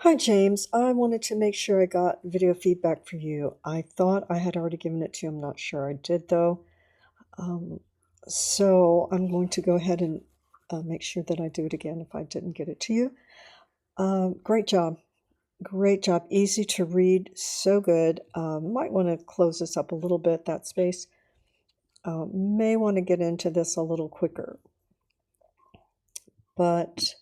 Hi, James. I wanted to make sure I got video feedback for you. I thought I had already given it to you. I'm not sure I did, though. Um, so I'm going to go ahead and make sure that I do it again if I didn't get it to you. Great job. Great job. Easy to read. So good. Might want to close this up a little bit, that space. May want to get into this a little quicker. But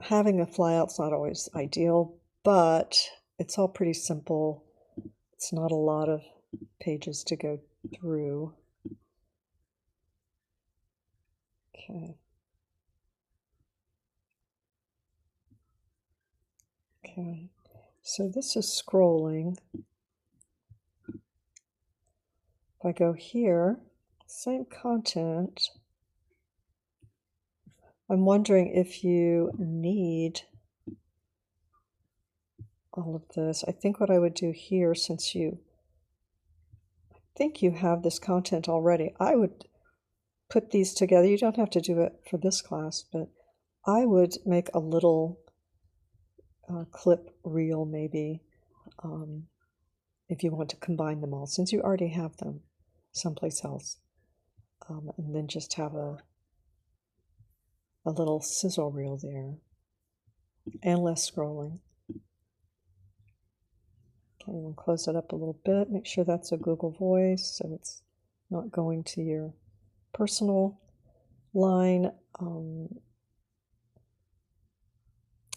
having a flyout's not always ideal, but it's all pretty simple. It's not a lot of pages to go through. Okay. Okay. So this is scrolling. If I go here, same content. I'm wondering if you need all of this. I think what I would do here, since I think you have this content already, I would put these together. You don't have to do it for this class, but I would make a little clip reel maybe if you want to combine them all, since you already have them someplace else. And then just have a little sizzle reel there and less scrolling. Okay, we'll close it up a little bit. Make sure that's a Google Voice so it's not going to your personal line. I'm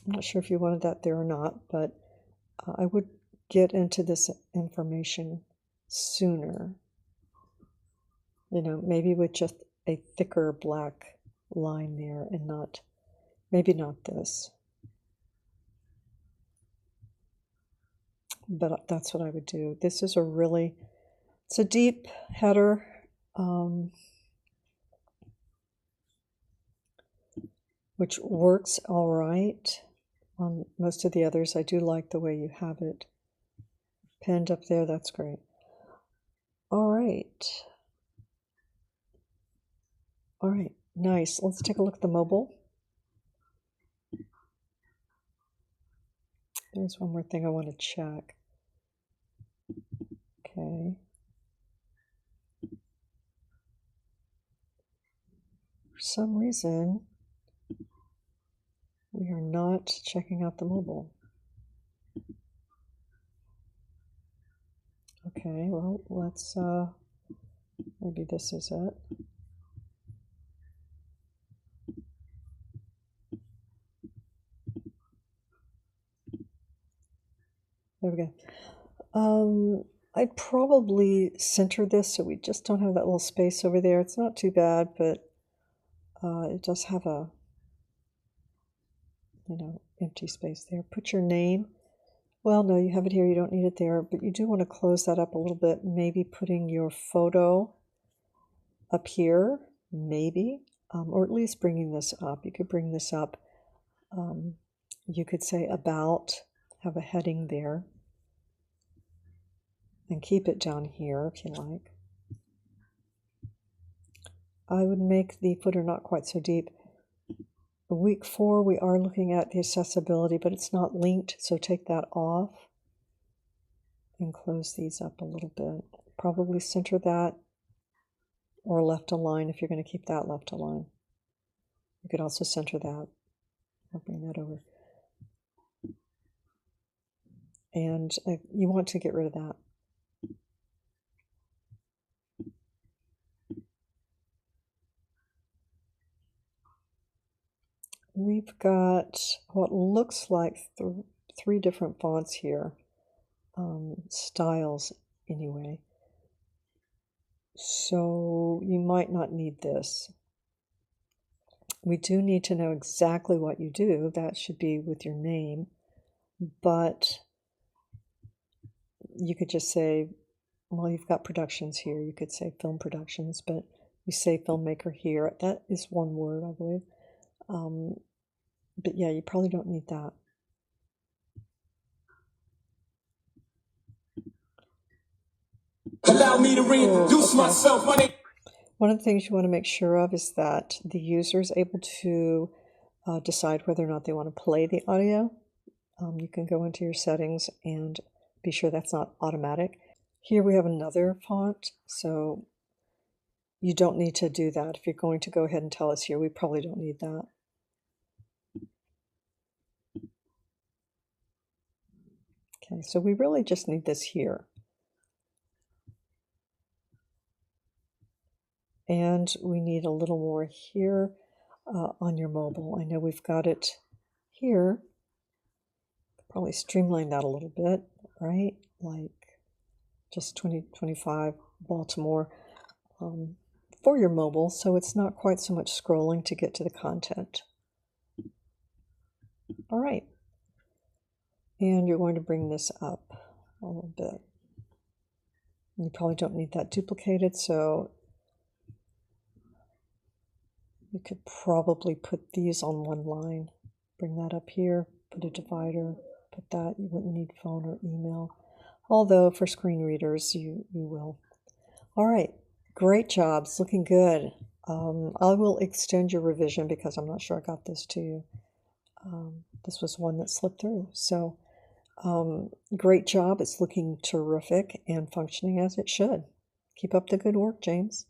not sure if you wanted that there or not, but I would get into this information sooner. Maybe with just a thicker black line there and maybe not this. But that's what I would do. This is it's a deep header. Which works all right on most of the others. I do like the way you have it pinned up there. That's great. All right. All right, nice. Let's take a look at the mobile. There's one more thing I want to check. Okay. For some reason, we are not checking out the mobile. Okay, well, let's, maybe this is it. There we go. I'd probably center this so we just don't have that little space over there. It's not too bad, but it does have a, empty space there. Put your name. Well, no, you have it here. You don't need it there, but you do want to close that up a little bit. Maybe putting your photo up here, maybe, or at least bringing this up. You could bring this up. You could say about, have a heading there, and keep it down here if you like. I would make the footer not quite so deep. Week 4, we are looking at the accessibility, but it's not linked, so take that off and close these up a little bit. Probably center that or left align if you're going to keep that left align. You could also center that. I'll bring that over. And you want to get rid of that. We've got what looks like 3 different fonts here, styles anyway. So you might not need this. We do need to know exactly what you do. That should be with your name, but you could just say, well, you've got productions here. You could say film productions, but you say filmmaker here. That is one word, I believe. But yeah, you probably don't need that. Allow me to reintroduce myself. One of the things you want to make sure of is that the user is able to decide whether or not they want to play the audio. You can go into your settings and be sure that's not automatic. Here we have another font, so you don't need to do that. If you're going to go ahead and tell us here, we probably don't need that. Okay, so we really just need this here. And we need a little more here on your mobile. I know we've got it here. Probably streamline that a little bit, right? Like just 2025 Baltimore for your mobile, so it's not quite so much scrolling to get to the content. All right. And you're going to bring this up a little bit. You probably don't need that duplicated, so you could probably put these on one line. Bring that up here, put a divider, put that. You wouldn't need phone or email, although for screen readers you will. All right, great job. It's looking good. I will extend your revision because I'm not sure I got this to you. This was one that slipped through. So great job. It's looking terrific and functioning as it should. Keep up the good work, James.